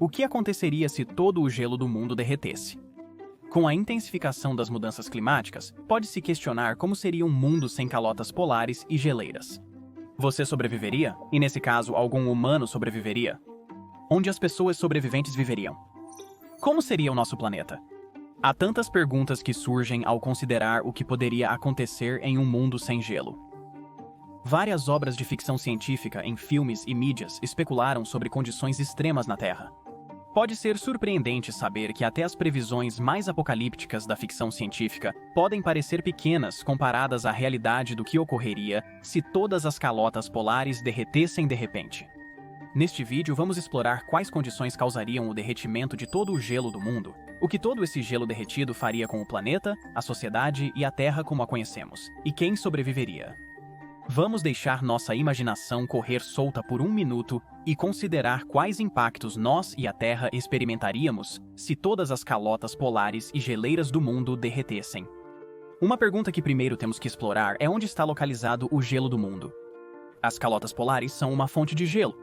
O que aconteceria se todo o gelo do mundo derretesse? Com a intensificação das mudanças climáticas, pode-se questionar como seria um mundo sem calotas polares e geleiras. Você sobreviveria? E nesse caso, algum humano sobreviveria? Onde as pessoas sobreviventes viveriam? Como seria o nosso planeta? Há tantas perguntas que surgem ao considerar o que poderia acontecer em um mundo sem gelo. Várias obras de ficção científica em filmes e mídias especularam sobre condições extremas na Terra. Pode ser surpreendente saber que até as previsões mais apocalípticas da ficção científica podem parecer pequenas comparadas à realidade do que ocorreria se todas as calotas polares derretessem de repente. Neste vídeo vamos explorar quais condições causariam o derretimento de todo o gelo do mundo, o que todo esse gelo derretido faria com o planeta, a sociedade e a Terra como a conhecemos, e quem sobreviveria. Vamos deixar nossa imaginação correr solta por um minuto e considerar quais impactos nós e a Terra experimentaríamos se todas as calotas polares e geleiras do mundo derretessem. Uma pergunta que primeiro temos que explorar é onde está localizado o gelo do mundo. As calotas polares são uma fonte de gelo.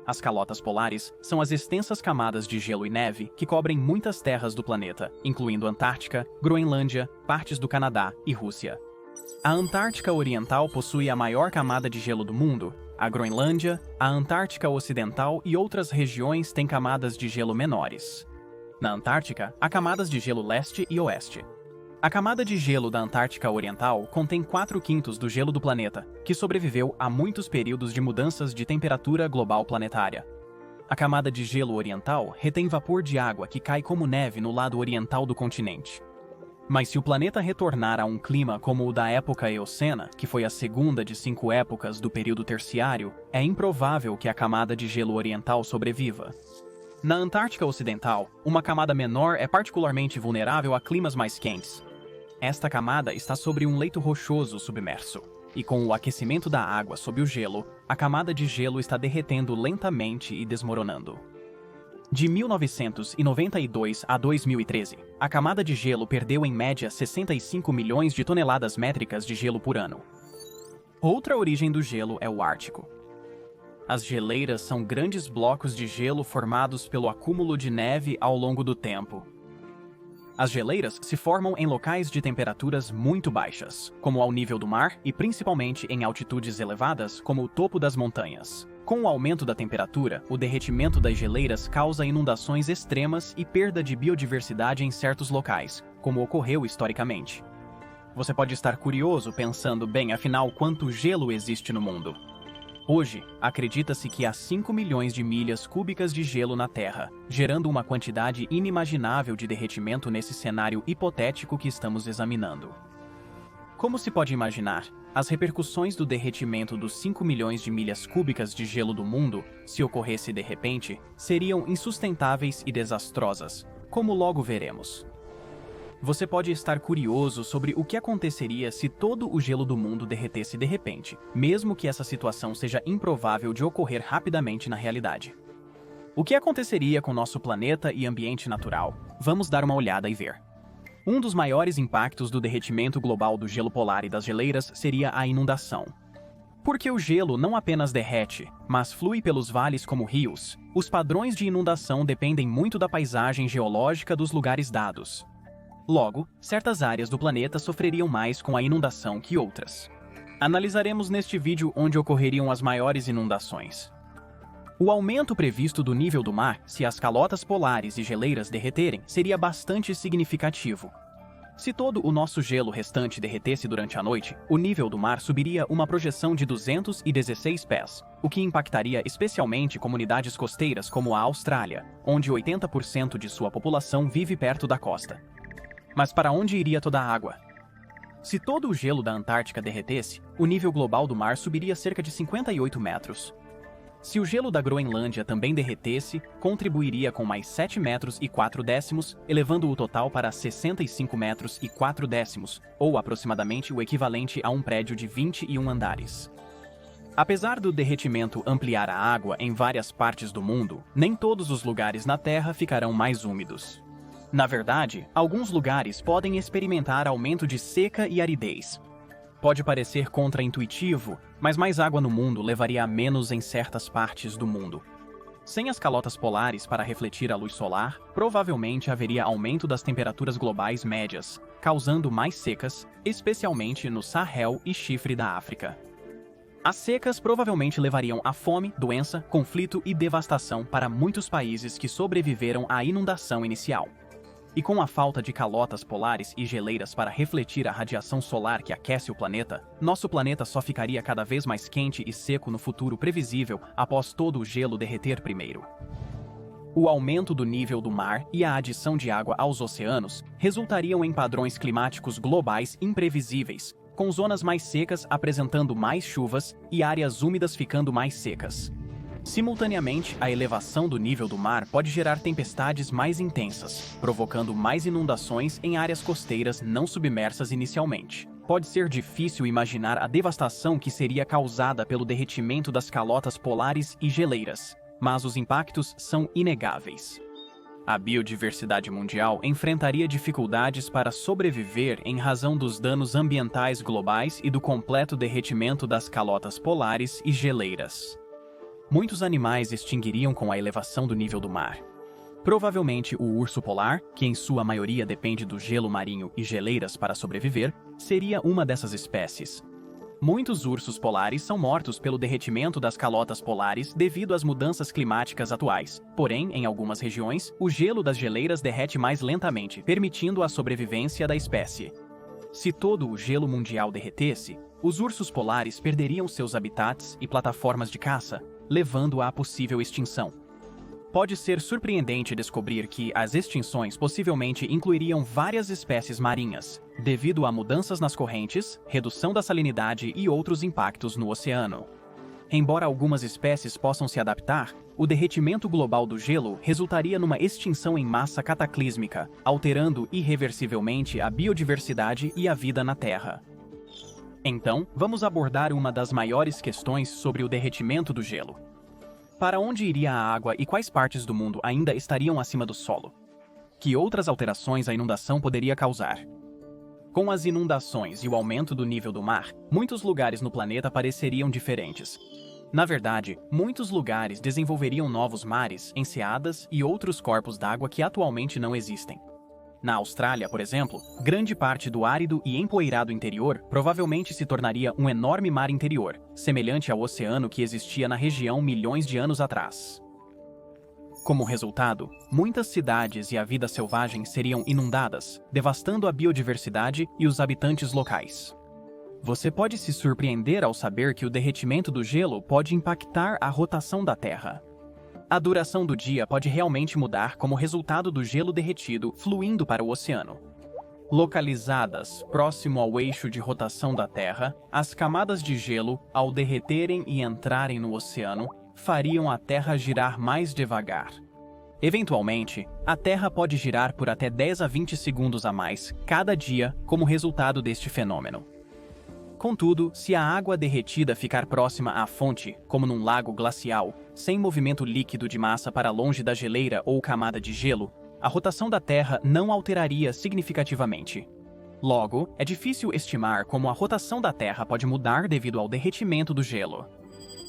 As calotas polares são as extensas camadas de gelo e neve que cobrem muitas terras do planeta, incluindo Antártica, Groenlândia, partes do Canadá e Rússia. A Antártica Oriental possui a maior camada de gelo do mundo. A Groenlândia, a Antártica Ocidental e outras regiões têm camadas de gelo menores. Na Antártica, há camadas de gelo leste e oeste. A camada de gelo da Antártica Oriental contém 4/5 do gelo do planeta, que sobreviveu a muitos períodos de mudanças de temperatura global planetária. A camada de gelo oriental retém vapor de água que cai como neve no lado oriental do continente. Mas se o planeta retornar a um clima como o da época Eocena, que foi a segunda de 5 épocas do período terciário, é improvável que a camada de gelo oriental sobreviva. Na Antártica Ocidental, uma camada menor é particularmente vulnerável a climas mais quentes. Esta camada está sobre um leito rochoso submerso, e com o aquecimento da água sob o gelo, a camada de gelo está derretendo lentamente e desmoronando. De 1992 a 2013, a camada de gelo perdeu em média 65 milhões de toneladas métricas de gelo por ano. Outra origem do gelo é o Ártico. As geleiras são grandes blocos de gelo formados pelo acúmulo de neve ao longo do tempo. As geleiras se formam em locais de temperaturas muito baixas, como ao nível do mar e principalmente em altitudes elevadas, como o topo das montanhas. Com o aumento da temperatura, o derretimento das geleiras causa inundações extremas e perda de biodiversidade em certos locais, como ocorreu historicamente. Você pode estar curioso pensando, bem, afinal, quanto gelo existe no mundo? Hoje, acredita-se que há 5 milhões de milhas cúbicas de gelo na Terra, gerando uma quantidade inimaginável de derretimento nesse cenário hipotético que estamos examinando. Como se pode imaginar, as repercussões do derretimento dos 5 milhões de milhas cúbicas de gelo do mundo, se ocorresse de repente, seriam insustentáveis e desastrosas, como logo veremos. Você pode estar curioso sobre o que aconteceria se todo o gelo do mundo derretesse de repente, mesmo que essa situação seja improvável de ocorrer rapidamente na realidade. O que aconteceria com nosso planeta e ambiente natural? Vamos dar uma olhada e ver. Um dos maiores impactos do derretimento global do gelo polar e das geleiras seria a inundação. Porque o gelo não apenas derrete, mas flui pelos vales como rios, os padrões de inundação dependem muito da paisagem geológica dos lugares dados. Logo, certas áreas do planeta sofreriam mais com a inundação que outras. Analisaremos neste vídeo onde ocorreriam as maiores inundações. O aumento previsto do nível do mar, se as calotas polares e geleiras derreterem, seria bastante significativo. Se todo o nosso gelo restante derretesse durante a noite, o nível do mar subiria uma projeção de 216 pés, o que impactaria especialmente comunidades costeiras como a Austrália, onde 80% de sua população vive perto da costa. Mas para onde iria toda a água? Se todo o gelo da Antártica derretesse, o nível global do mar subiria cerca de 58 metros. Se o gelo da Groenlândia também derretesse, contribuiria com mais 7 metros e 4 décimos, elevando o total para 65 metros e 4 décimos, ou aproximadamente o equivalente a um prédio de 21 andares. Apesar do derretimento ampliar a água em várias partes do mundo, nem todos os lugares na Terra ficarão mais úmidos. Na verdade, alguns lugares podem experimentar aumento de seca e aridez. Pode parecer contraintuitivo, mas mais água no mundo levaria a menos em certas partes do mundo. Sem as calotas polares para refletir a luz solar, provavelmente haveria aumento das temperaturas globais médias, causando mais secas, especialmente no Sahel e Chifre da África. As secas provavelmente levariam a fome, doença, conflito e devastação para muitos países que sobreviveram à inundação inicial. E com a falta de calotas polares e geleiras para refletir a radiação solar que aquece o planeta, nosso planeta só ficaria cada vez mais quente e seco no futuro previsível após todo o gelo derreter primeiro. O aumento do nível do mar e a adição de água aos oceanos resultariam em padrões climáticos globais imprevisíveis, com zonas mais secas apresentando mais chuvas e áreas úmidas ficando mais secas. Simultaneamente, a elevação do nível do mar pode gerar tempestades mais intensas, provocando mais inundações em áreas costeiras não submersas inicialmente. Pode ser difícil imaginar a devastação que seria causada pelo derretimento das calotas polares e geleiras, mas os impactos são inegáveis. A biodiversidade mundial enfrentaria dificuldades para sobreviver em razão dos danos ambientais globais e do completo derretimento das calotas polares e geleiras. Muitos animais extinguiriam com a elevação do nível do mar. Provavelmente o urso polar, que em sua maioria depende do gelo marinho e geleiras para sobreviver, seria uma dessas espécies. Muitos ursos polares são mortos pelo derretimento das calotas polares devido às mudanças climáticas atuais. Porém, em algumas regiões, o gelo das geleiras derrete mais lentamente, permitindo a sobrevivência da espécie. Se todo o gelo mundial derretesse, os ursos polares perderiam seus habitats e plataformas de caça, levando à possível extinção. Pode ser surpreendente descobrir que as extinções possivelmente incluiriam várias espécies marinhas, devido a mudanças nas correntes, redução da salinidade e outros impactos no oceano. Embora algumas espécies possam se adaptar, o derretimento global do gelo resultaria numa extinção em massa cataclísmica, alterando irreversivelmente a biodiversidade e a vida na Terra. Então, vamos abordar uma das maiores questões sobre o derretimento do gelo. Para onde iria a água e quais partes do mundo ainda estariam acima do solo? Que outras alterações a inundação poderia causar? Com as inundações e o aumento do nível do mar, muitos lugares no planeta pareceriam diferentes. Na verdade, muitos lugares desenvolveriam novos mares, enseadas e outros corpos d'água que atualmente não existem. Na Austrália, por exemplo, grande parte do árido e empoeirado interior provavelmente se tornaria um enorme mar interior, semelhante ao oceano que existia na região milhões de anos atrás. Como resultado, muitas cidades e a vida selvagem seriam inundadas, devastando a biodiversidade e os habitantes locais. Você pode se surpreender ao saber que o derretimento do gelo pode impactar a rotação da Terra. A duração do dia pode realmente mudar como resultado do gelo derretido fluindo para o oceano. Localizadas próximo ao eixo de rotação da Terra, as camadas de gelo, ao derreterem e entrarem no oceano, fariam a Terra girar mais devagar. Eventualmente, a Terra pode girar por até 10 a 20 segundos a mais cada dia como resultado deste fenômeno. Contudo, se a água derretida ficar próxima à fonte, como num lago glacial, sem movimento líquido de massa para longe da geleira ou camada de gelo, a rotação da Terra não alteraria significativamente. Logo, é difícil estimar como a rotação da Terra pode mudar devido ao derretimento do gelo.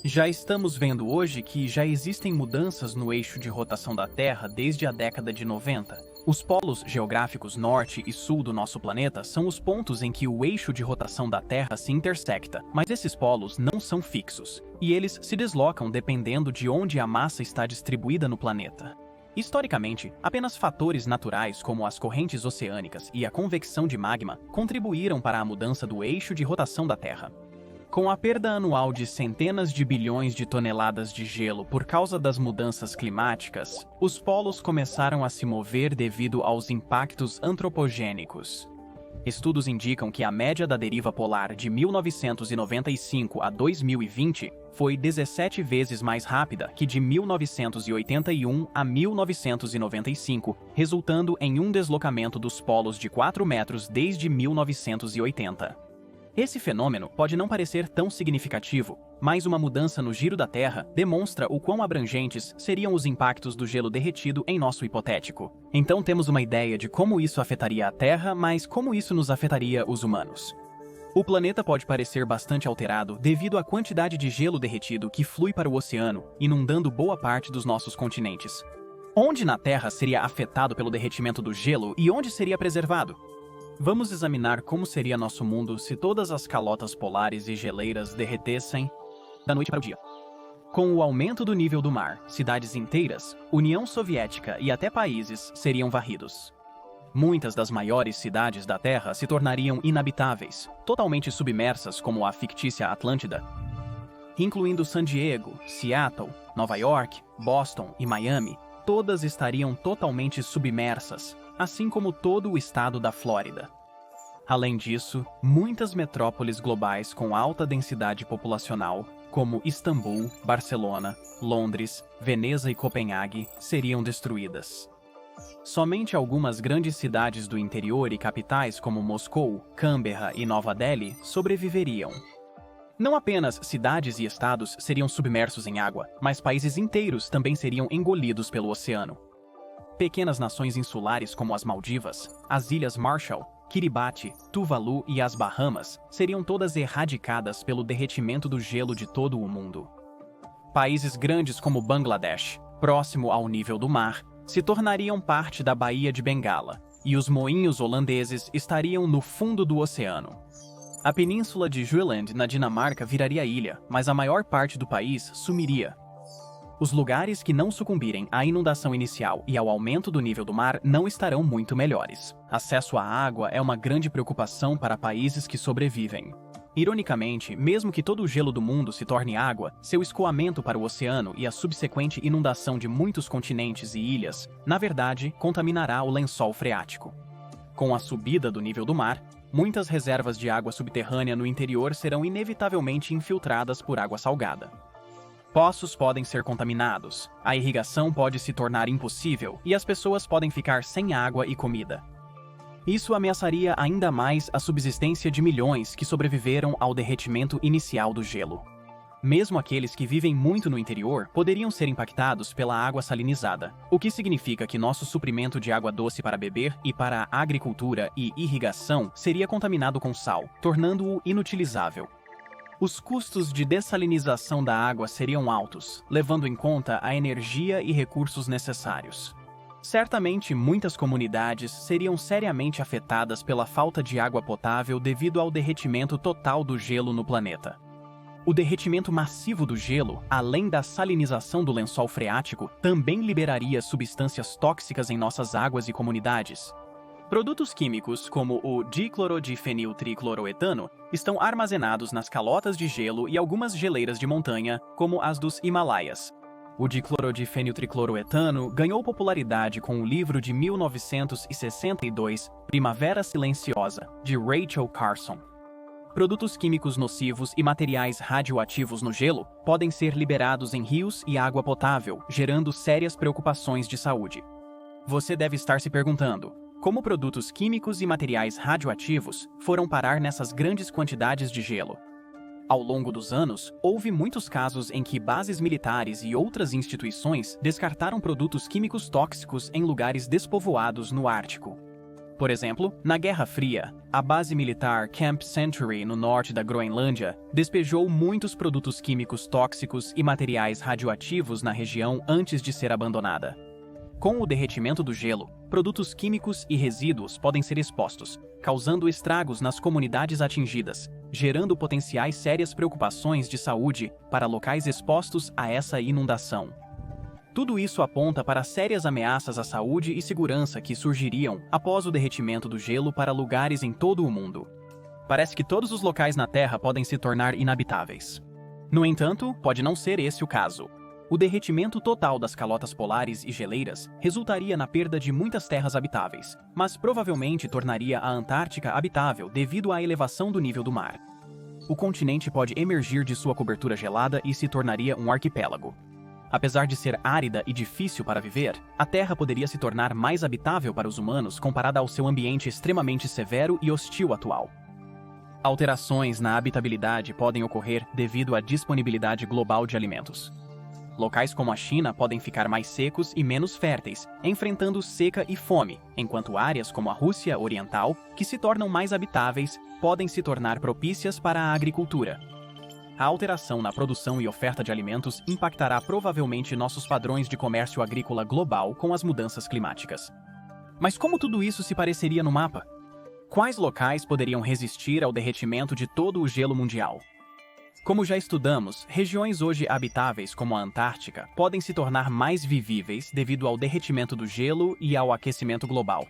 Já estamos vendo hoje que já existem mudanças no eixo de rotação da Terra desde a década de 90. Os polos geográficos norte e sul do nosso planeta são os pontos em que o eixo de rotação da Terra se intersecta, mas esses polos não são fixos, e eles se deslocam dependendo de onde a massa está distribuída no planeta. Historicamente, apenas fatores naturais como as correntes oceânicas e a convecção de magma contribuíram para a mudança do eixo de rotação da Terra. Com a perda anual de centenas de bilhões de toneladas de gelo por causa das mudanças climáticas, os polos começaram a se mover devido aos impactos antropogênicos. Estudos indicam que a média da deriva polar de 1995 a 2020 foi 17 vezes mais rápida que de 1981 a 1995, resultando em um deslocamento dos polos de 4 metros desde 1980. Esse fenômeno pode não parecer tão significativo, mas uma mudança no giro da Terra demonstra o quão abrangentes seriam os impactos do gelo derretido em nosso hipotético. Então temos uma ideia de como isso afetaria a Terra, mas como isso nos afetaria os humanos. O planeta pode parecer bastante alterado devido à quantidade de gelo derretido que flui para o oceano, inundando boa parte dos nossos continentes. Onde na Terra seria afetado pelo derretimento do gelo e onde seria preservado? Vamos examinar como seria nosso mundo se todas as calotas polares e geleiras derretessem da noite para o dia. Com o aumento do nível do mar, cidades inteiras, União Soviética e até países seriam varridos. Muitas das maiores cidades da Terra se tornariam inabitáveis, totalmente submersas como a fictícia Atlântida, incluindo San Diego, Seattle, Nova York, Boston e Miami. Todas estariam totalmente submersas, assim como todo o estado da Flórida. Além disso, muitas metrópoles globais com alta densidade populacional, como Istambul, Barcelona, Londres, Veneza e Copenhague, seriam destruídas. Somente algumas grandes cidades do interior e capitais como Moscou, Canberra e Nova Delhi sobreviveriam. Não apenas cidades e estados seriam submersos em água, mas países inteiros também seriam engolidos pelo oceano. Pequenas nações insulares como as Maldivas, as Ilhas Marshall, Kiribati, Tuvalu e as Bahamas seriam todas erradicadas pelo derretimento do gelo de todo o mundo. Países grandes como Bangladesh, próximo ao nível do mar, se tornariam parte da Baía de Bengala, e os moinhos holandeses estariam no fundo do oceano. A península de Jutland, na Dinamarca, viraria ilha, mas a maior parte do país sumiria. Os lugares que não sucumbirem à inundação inicial e ao aumento do nível do mar não estarão muito melhores. Acesso à água é uma grande preocupação para países que sobrevivem. Ironicamente, mesmo que todo o gelo do mundo se torne água, seu escoamento para o oceano e a subsequente inundação de muitos continentes e ilhas, na verdade, contaminará o lençol freático. Com a subida do nível do mar, muitas reservas de água subterrânea no interior serão inevitavelmente infiltradas por água salgada. Poços podem ser contaminados, a irrigação pode se tornar impossível e as pessoas podem ficar sem água e comida. Isso ameaçaria ainda mais a subsistência de milhões que sobreviveram ao derretimento inicial do gelo. Mesmo aqueles que vivem muito no interior poderiam ser impactados pela água salinizada, o que significa que nosso suprimento de água doce para beber e para a agricultura e irrigação seria contaminado com sal, tornando-o inutilizável. Os custos de dessalinização da água seriam altos, levando em conta a energia e recursos necessários. Certamente, muitas comunidades seriam seriamente afetadas pela falta de água potável devido ao derretimento total do gelo no planeta. O derretimento massivo do gelo, além da salinização do lençol freático, também liberaria substâncias tóxicas em nossas águas e comunidades. Produtos químicos, como o diclorodifeniltricloroetano, estão armazenados nas calotas de gelo e algumas geleiras de montanha, como as dos Himalaias. O diclorodifeniltricloroetano ganhou popularidade com o livro de 1962, Primavera Silenciosa, de Rachel Carson. Produtos químicos nocivos e materiais radioativos no gelo podem ser liberados em rios e água potável, gerando sérias preocupações de saúde. Você deve estar se perguntando: como produtos químicos e materiais radioativos foram parar nessas grandes quantidades de gelo? Ao longo dos anos, houve muitos casos em que bases militares e outras instituições descartaram produtos químicos tóxicos em lugares despovoados no Ártico. Por exemplo, na Guerra Fria, a base militar Camp Century, no norte da Groenlândia, despejou muitos produtos químicos tóxicos e materiais radioativos na região antes de ser abandonada. Com o derretimento do gelo, produtos químicos e resíduos podem ser expostos, causando estragos nas comunidades atingidas, gerando potenciais sérias preocupações de saúde para locais expostos a essa inundação. Tudo isso aponta para sérias ameaças à saúde e segurança que surgiriam após o derretimento do gelo para lugares em todo o mundo. Parece que todos os locais na Terra podem se tornar inabitáveis. No entanto, pode não ser esse o caso. O derretimento total das calotas polares e geleiras resultaria na perda de muitas terras habitáveis, mas provavelmente tornaria a Antártica habitável devido à elevação do nível do mar. O continente pode emergir de sua cobertura gelada e se tornaria um arquipélago. Apesar de ser árida e difícil para viver, a Terra poderia se tornar mais habitável para os humanos comparada ao seu ambiente extremamente severo e hostil atual. Alterações na habitabilidade podem ocorrer devido à disponibilidade global de alimentos. Locais como a China podem ficar mais secos e menos férteis, enfrentando seca e fome, enquanto áreas como a Rússia Oriental, que se tornam mais habitáveis, podem se tornar propícias para a agricultura. A alteração na produção e oferta de alimentos impactará provavelmente nossos padrões de comércio agrícola global com as mudanças climáticas. Mas como tudo isso se pareceria no mapa? Quais locais poderiam resistir ao derretimento de todo o gelo mundial? Como já estudamos, regiões hoje habitáveis como a Antártica podem se tornar mais vivíveis devido ao derretimento do gelo e ao aquecimento global.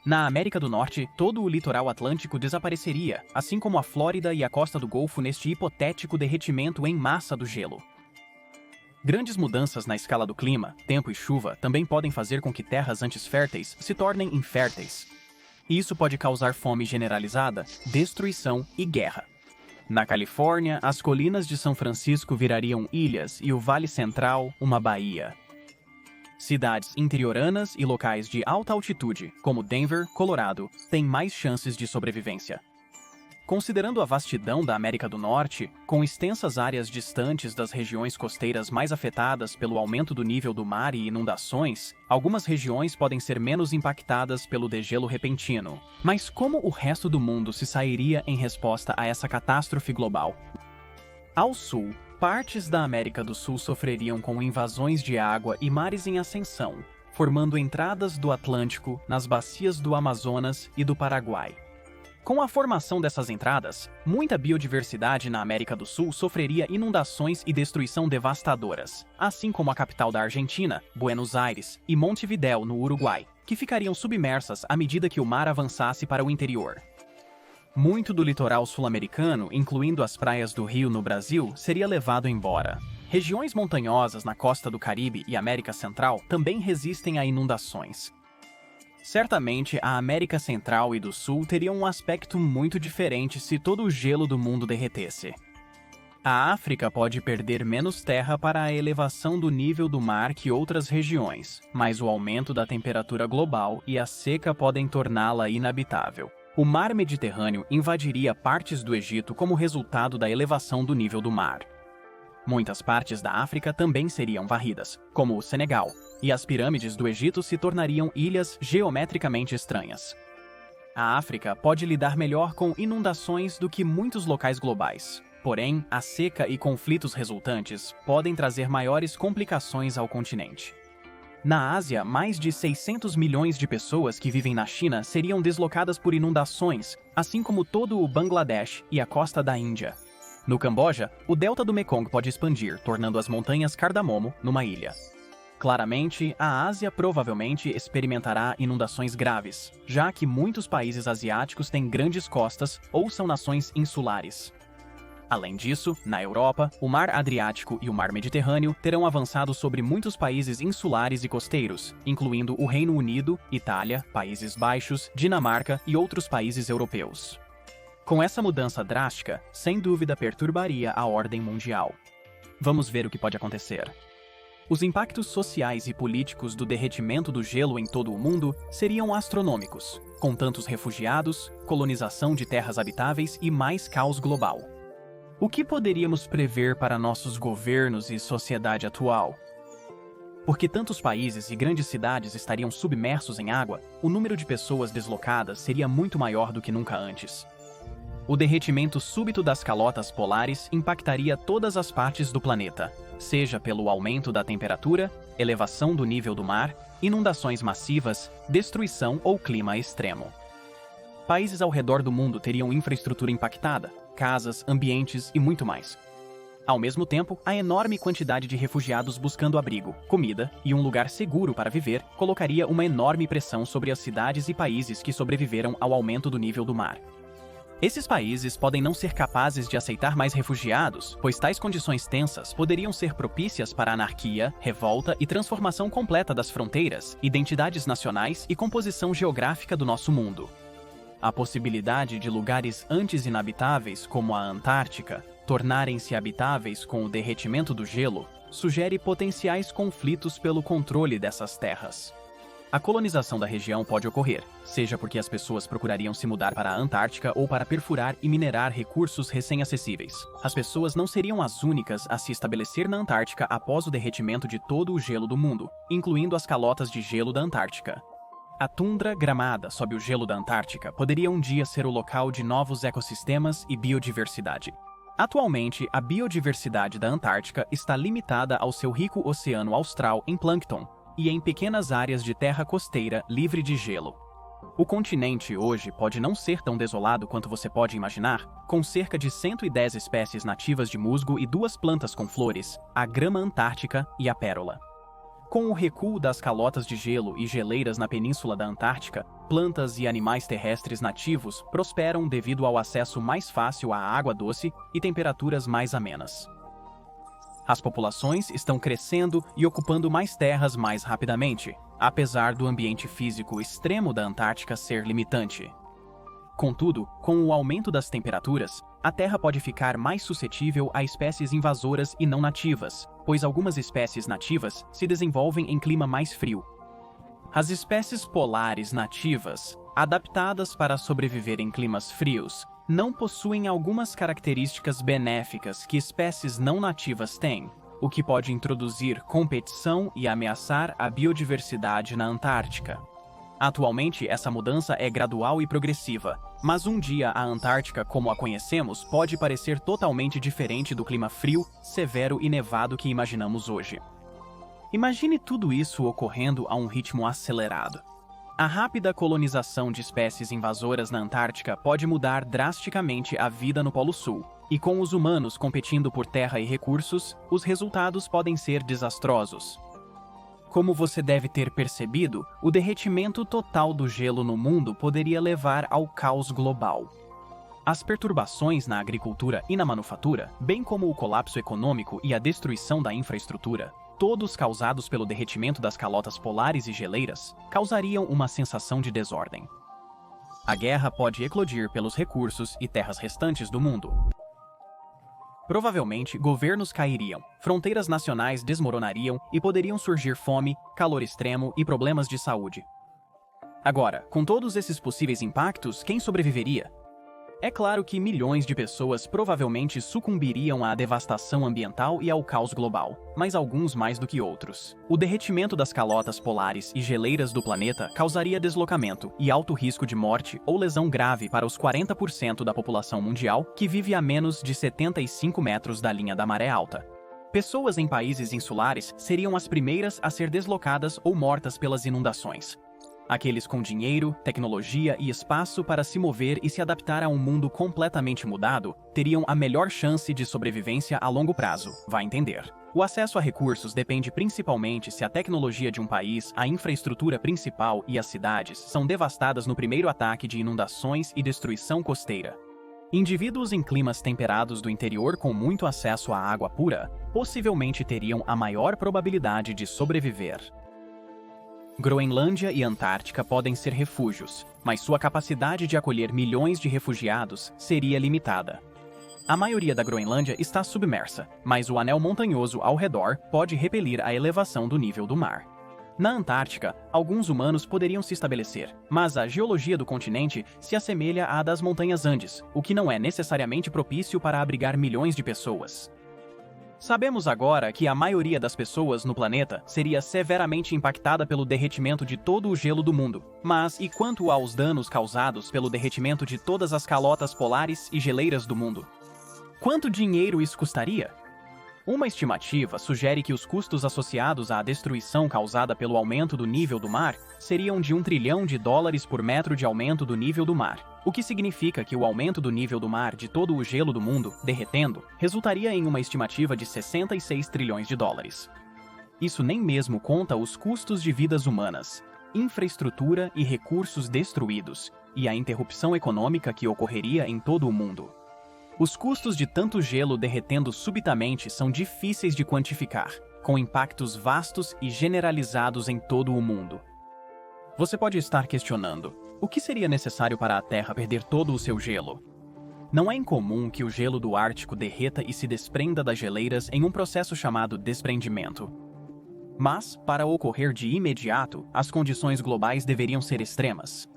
Na América do Norte, todo o litoral atlântico desapareceria, assim como a Flórida e a costa do Golfo neste hipotético derretimento em massa do gelo. Grandes mudanças na escala do clima, tempo e chuva também podem fazer com que terras antes férteis se tornem inférteis. Isso pode causar fome generalizada, destruição e guerra. Na Califórnia, as colinas de São Francisco virariam ilhas e o Vale Central uma baía. Cidades interioranas e locais de alta altitude, como Denver, Colorado, têm mais chances de sobrevivência. Considerando a vastidão da América do Norte, com extensas áreas distantes das regiões costeiras mais afetadas pelo aumento do nível do mar e inundações, algumas regiões podem ser menos impactadas pelo degelo repentino. Mas como o resto do mundo se sairia em resposta a essa catástrofe global? Ao sul, partes da América do Sul sofreriam com invasões de água e mares em ascensão, formando entradas do Atlântico nas bacias do Amazonas e do Paraguai. Com a formação dessas entradas, muita biodiversidade na América do Sul sofreria inundações e destruição devastadoras, assim como a capital da Argentina, Buenos Aires, e Montevidéu, no Uruguai, que ficariam submersas à medida que o mar avançasse para o interior. Muito do litoral sul-americano, incluindo as praias do Rio no Brasil, seria levado embora. Regiões montanhosas na costa do Caribe e América Central também resistem a inundações. Certamente, a América Central e do Sul teriam um aspecto muito diferente se todo o gelo do mundo derretesse. A África pode perder menos terra para a elevação do nível do mar que outras regiões, mas o aumento da temperatura global e a seca podem torná-la inabitável. O mar Mediterrâneo invadiria partes do Egito como resultado da elevação do nível do mar. Muitas partes da África também seriam varridas, como o Senegal, e as pirâmides do Egito se tornariam ilhas geometricamente estranhas. A África pode lidar melhor com inundações do que muitos locais globais. Porém, a seca e conflitos resultantes podem trazer maiores complicações ao continente. Na Ásia, mais de 600 milhões de pessoas que vivem na China seriam deslocadas por inundações, assim como todo o Bangladesh e a costa da Índia. No Camboja, o delta do Mekong pode expandir, tornando as montanhas Cardamomo numa ilha. Claramente, a Ásia provavelmente experimentará inundações graves, já que muitos países asiáticos têm grandes costas ou são nações insulares. Além disso, na Europa, o Mar Adriático e o Mar Mediterrâneo terão avançado sobre muitos países insulares e costeiros, incluindo o Reino Unido, Itália, Países Baixos, Dinamarca e outros países europeus. Com essa mudança drástica, sem dúvida perturbaria a ordem mundial. Vamos ver o que pode acontecer. Os impactos sociais e políticos do derretimento do gelo em todo o mundo seriam astronômicos, com tantos refugiados, colonização de terras habitáveis e mais caos global. O que poderíamos prever para nossos governos e sociedade atual? Porque tantos países e grandes cidades estariam submersos em água, o número de pessoas deslocadas seria muito maior do que nunca antes. O derretimento súbito das calotas polares impactaria todas as partes do planeta, seja pelo aumento da temperatura, elevação do nível do mar, inundações massivas, destruição ou clima extremo. Países ao redor do mundo teriam infraestrutura impactada, casas, ambientes e muito mais. Ao mesmo tempo, a enorme quantidade de refugiados buscando abrigo, comida e um lugar seguro para viver colocaria uma enorme pressão sobre as cidades e países que sobreviveram ao aumento do nível do mar. Esses países podem não ser capazes de aceitar mais refugiados, pois tais condições tensas poderiam ser propícias para anarquia, revolta e transformação completa das fronteiras, identidades nacionais e composição geográfica do nosso mundo. A possibilidade de lugares antes inabitáveis, como a Antártica, tornarem-se habitáveis com o derretimento do gelo, sugere potenciais conflitos pelo controle dessas terras. A colonização da região pode ocorrer, seja porque as pessoas procurariam se mudar para a Antártica ou para perfurar e minerar recursos recém-acessíveis. As pessoas não seriam as únicas a se estabelecer na Antártica após o derretimento de todo o gelo do mundo, incluindo as calotas de gelo da Antártica. A tundra gramada sob o gelo da Antártica poderia um dia ser o local de novos ecossistemas e biodiversidade. Atualmente, a biodiversidade da Antártica está limitada ao seu rico oceano austral em plâncton e em pequenas áreas de terra costeira livre de gelo. O continente hoje pode não ser tão desolado quanto você pode imaginar, com cerca de 110 espécies nativas de musgo e 2 plantas com flores, a grama antártica e a pérola. Com o recuo das calotas de gelo e geleiras na península da Antártica, plantas e animais terrestres nativos prosperam devido ao acesso mais fácil à água doce e temperaturas mais amenas. As populações estão crescendo e ocupando mais terras mais rapidamente, apesar do ambiente físico extremo da Antártica ser limitante. Contudo, com o aumento das temperaturas, a Terra pode ficar mais suscetível a espécies invasoras e não nativas, pois algumas espécies nativas se desenvolvem em clima mais frio. As espécies polares nativas, adaptadas para sobreviver em climas frios, não possuem algumas características benéficas que espécies não nativas têm, o que pode introduzir competição e ameaçar a biodiversidade na Antártica. Atualmente, essa mudança é gradual e progressiva, mas um dia a Antártica, como a conhecemos, pode parecer totalmente diferente do clima frio, severo e nevado que imaginamos hoje. Imagine tudo isso ocorrendo a um ritmo acelerado. A rápida colonização de espécies invasoras na Antártica pode mudar drasticamente a vida no Polo Sul, e com os humanos competindo por terra e recursos, os resultados podem ser desastrosos. Como você deve ter percebido, o derretimento total do gelo no mundo poderia levar ao caos global. As perturbações na agricultura e na manufatura, bem como o colapso econômico e a destruição da infraestrutura, todos causados pelo derretimento das calotas polares e geleiras, causariam uma sensação de desordem. A guerra pode eclodir pelos recursos e terras restantes do mundo. Provavelmente, governos cairiam, fronteiras nacionais desmoronariam e poderiam surgir fome, calor extremo e problemas de saúde. Agora, com todos esses possíveis impactos, quem sobreviveria? É claro que milhões de pessoas provavelmente sucumbiriam à devastação ambiental e ao caos global, mas alguns mais do que outros. O derretimento das calotas polares e geleiras do planeta causaria deslocamento e alto risco de morte ou lesão grave para os 40% da população mundial que vive a menos de 75 metros da linha da maré alta. Pessoas em países insulares seriam as primeiras a ser deslocadas ou mortas pelas inundações. Aqueles com dinheiro, tecnologia e espaço para se mover e se adaptar a um mundo completamente mudado teriam a melhor chance de sobrevivência a longo prazo, vai entender. O acesso a recursos depende principalmente se a tecnologia de um país, a infraestrutura principal e as cidades são devastadas no primeiro ataque de inundações e destruição costeira. Indivíduos em climas temperados do interior com muito acesso à água pura possivelmente teriam a maior probabilidade de sobreviver. Groenlândia e Antártica podem ser refúgios, mas sua capacidade de acolher milhões de refugiados seria limitada. A maioria da Groenlândia está submersa, mas o anel montanhoso ao redor pode repelir a elevação do nível do mar. Na Antártica, alguns humanos poderiam se estabelecer, mas a geologia do continente se assemelha à das montanhas Andes, o que não é necessariamente propício para abrigar milhões de pessoas. Sabemos agora que a maioria das pessoas no planeta seria severamente impactada pelo derretimento de todo o gelo do mundo. Mas e quanto aos danos causados pelo derretimento de todas as calotas polares e geleiras do mundo? Quanto dinheiro isso custaria? Uma estimativa sugere que os custos associados à destruição causada pelo aumento do nível do mar seriam de $1 trilhão por metro de aumento do nível do mar, o que significa que o aumento do nível do mar de todo o gelo do mundo, derretendo, resultaria em uma estimativa de $66 trilhões. Isso nem mesmo conta os custos de vidas humanas, infraestrutura e recursos destruídos, e a interrupção econômica que ocorreria em todo o mundo. Os custos de tanto gelo derretendo subitamente são difíceis de quantificar, com impactos vastos e generalizados em todo o mundo. Você pode estar questionando: o que seria necessário para a Terra perder todo o seu gelo? Não é incomum que o gelo do Ártico derreta e se desprenda das geleiras em um processo chamado desprendimento. Mas, para ocorrer de imediato, as condições globais deveriam ser extremas.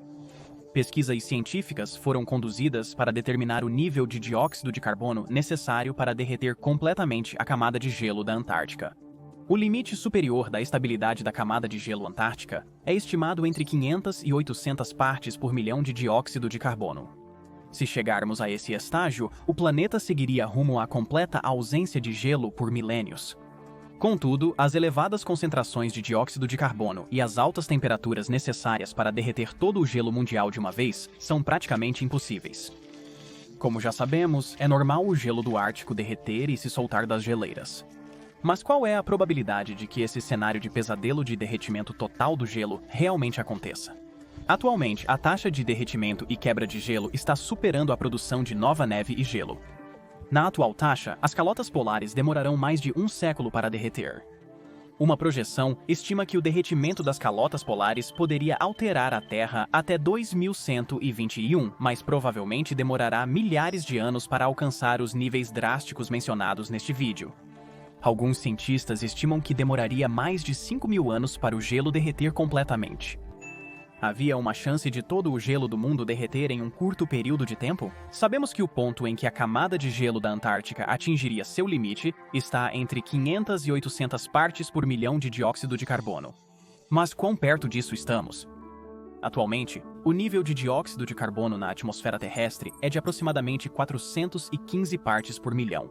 Pesquisas científicas foram conduzidas para determinar o nível de dióxido de carbono necessário para derreter completamente a camada de gelo da Antártica. O limite superior da estabilidade da camada de gelo antártica é estimado entre 500 e 800 partes por milhão de dióxido de carbono. Se chegarmos a esse estágio, o planeta seguiria rumo à completa ausência de gelo por milênios. Contudo, as elevadas concentrações de dióxido de carbono e as altas temperaturas necessárias para derreter todo o gelo mundial de uma vez são praticamente impossíveis. Como já sabemos, é normal o gelo do Ártico derreter e se soltar das geleiras. Mas qual é a probabilidade de que esse cenário de pesadelo de derretimento total do gelo realmente aconteça? Atualmente, a taxa de derretimento e quebra de gelo está superando a produção de nova neve e gelo. Na atual taxa, as calotas polares demorarão mais de um século para derreter. Uma projeção estima que o derretimento das calotas polares poderia alterar a Terra até 2121, mas provavelmente demorará milhares de anos para alcançar os níveis drásticos mencionados neste vídeo. Alguns cientistas estimam que demoraria mais de 5.000 anos para o gelo derreter completamente. Havia uma chance de todo o gelo do mundo derreter em um curto período de tempo? Sabemos que o ponto em que a camada de gelo da Antártica atingiria seu limite está entre 500 e 800 partes por milhão de dióxido de carbono. Mas quão perto disso estamos? Atualmente, o nível de dióxido de carbono na atmosfera terrestre é de aproximadamente 415 partes por milhão.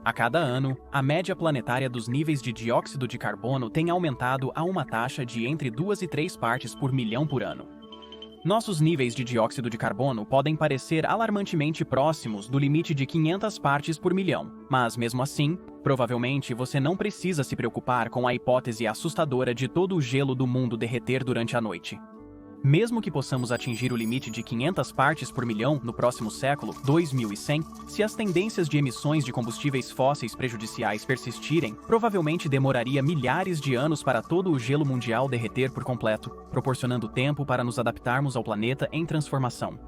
A cada ano, a média planetária dos níveis de dióxido de carbono tem aumentado a uma taxa de entre 2 e 3 partes por milhão por ano. Nossos níveis de dióxido de carbono podem parecer alarmantemente próximos do limite de 500 partes por milhão, mas mesmo assim, provavelmente você não precisa se preocupar com a hipótese assustadora de todo o gelo do mundo derreter durante a noite. Mesmo que possamos atingir o limite de 500 partes por milhão no próximo século, 2100, se as tendências de emissões de combustíveis fósseis prejudiciais persistirem, provavelmente demoraria milhares de anos para todo o gelo mundial derreter por completo, proporcionando tempo para nos adaptarmos ao planeta em transformação.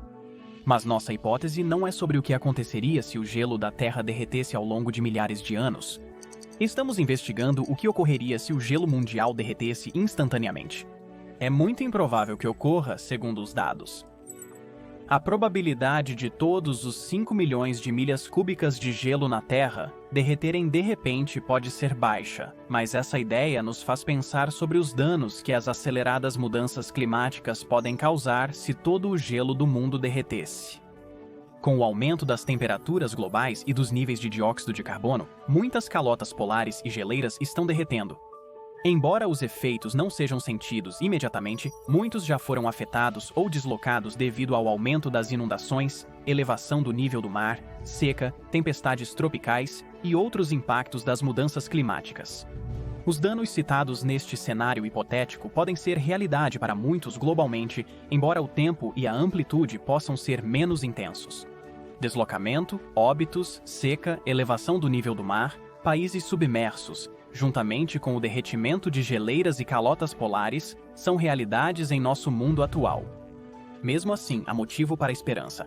Mas nossa hipótese não é sobre o que aconteceria se o gelo da Terra derretesse ao longo de milhares de anos. Estamos investigando o que ocorreria se o gelo mundial derretesse instantaneamente. É muito improvável que ocorra, segundo os dados. A probabilidade de todos os 5 milhões de milhas cúbicas de gelo na Terra derreterem de repente pode ser baixa, mas essa ideia nos faz pensar sobre os danos que as aceleradas mudanças climáticas podem causar se todo o gelo do mundo derretesse. Com o aumento das temperaturas globais e dos níveis de dióxido de carbono, muitas calotas polares e geleiras estão derretendo. Embora os efeitos não sejam sentidos imediatamente, muitos já foram afetados ou deslocados devido ao aumento das inundações, elevação do nível do mar, seca, tempestades tropicais e outros impactos das mudanças climáticas. Os danos citados neste cenário hipotético podem ser realidade para muitos globalmente, embora o tempo e a amplitude possam ser menos intensos. Deslocamento, óbitos, seca, elevação do nível do mar, países submersos, juntamente com o derretimento de geleiras e calotas polares, são realidades em nosso mundo atual. Mesmo assim, há motivo para a esperança.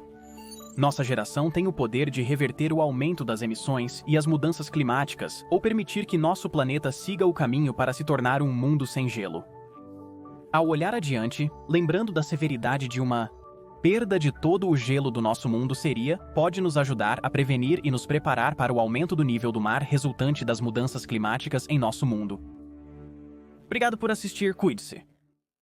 Nossa geração tem o poder de reverter o aumento das emissões e as mudanças climáticas ou permitir que nosso planeta siga o caminho para se tornar um mundo sem gelo. Ao olhar adiante, lembrando da severidade de uma perda de todo o gelo do nosso mundo pode nos ajudar a prevenir e nos preparar para o aumento do nível do mar resultante das mudanças climáticas em nosso mundo. Obrigado por assistir, cuide-se!